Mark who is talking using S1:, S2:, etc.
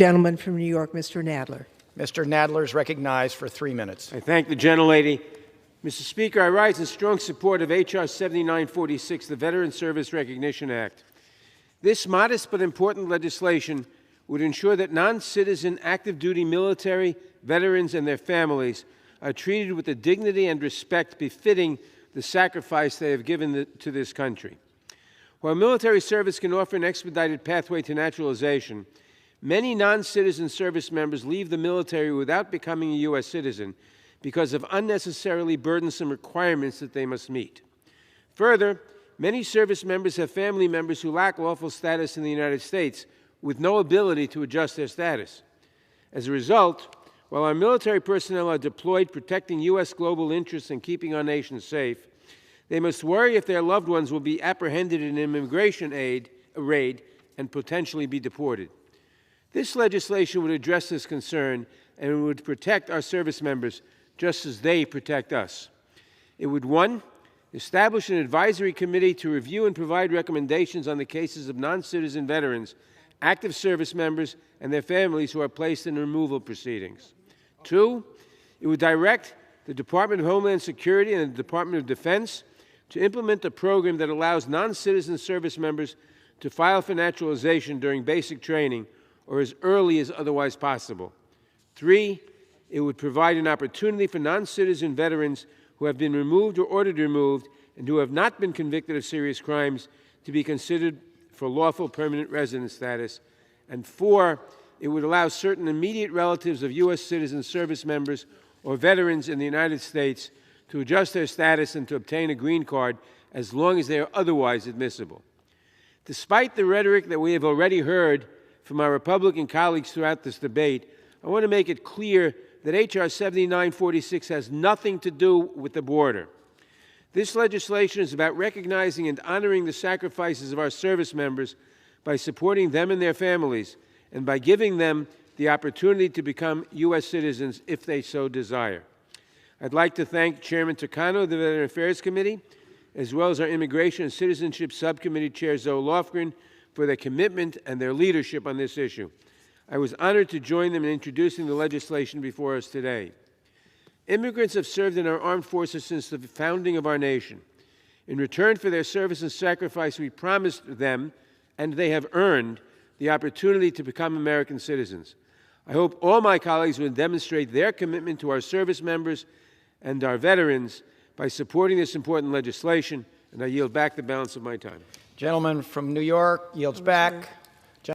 S1: Gentleman from New York, Mr. Nadler.
S2: Mr. Nadler is recognized for 3 minutes.
S3: I thank the gentlelady. Mr. Speaker, I rise in strong support of H.R. 7946, the Veteran Service Recognition Act. This modest but important legislation would ensure that non-citizen active duty military, veterans, and their families are treated with the dignity and respect befitting the sacrifice they have given to this country. While military service can offer an expedited pathway to naturalization, many non-citizen service members leave the military without becoming a U.S. citizen because of unnecessarily burdensome requirements that they must meet. Further, many service members have family members who lack lawful status in the United States with no ability to adjust their status. As a result, while our military personnel are deployed protecting U.S. global interests and keeping our nation safe, they must worry if their loved ones will be apprehended in an immigration raid and potentially be deported. This legislation would address this concern and would protect our service members just as they protect us. It would, 1, establish an advisory committee to review and provide recommendations on the cases of non-citizen veterans, active service members, and their families who are placed in removal proceedings. 2, it would direct the Department of Homeland Security and the Department of Defense to implement a program that allows non-citizen service members to file for naturalization during basic training or as early as otherwise possible. 3, it would provide an opportunity for non-citizen veterans who have been removed or ordered removed and who have not been convicted of serious crimes to be considered for lawful permanent resident status. And 4, it would allow certain immediate relatives of U.S. citizen service members or veterans in the United States to adjust their status and to obtain a green card as long as they are otherwise admissible. Despite the rhetoric that we have already heard from our Republican colleagues throughout this debate, I want to make it clear that H.R. 7946 has nothing to do with the border. This legislation is about recognizing and honoring the sacrifices of our service members by supporting them and their families and by giving them the opportunity to become U.S. citizens if they so desire. I'd like to thank Chairman Takano of the Veteran Affairs Committee, as well as our Immigration and Citizenship Subcommittee Chair Zoe Lofgren, for their commitment and their leadership on this issue. I was honored to join them in introducing the legislation before us today. Immigrants have served in our armed forces since the founding of our nation. In return for their service and sacrifice, we promised them, and they have earned, the opportunity to become American citizens. I hope all my colleagues will demonstrate their commitment to our service members and our veterans by supporting this important legislation, and I yield back the balance of my time.
S2: Gentleman from New York yields back.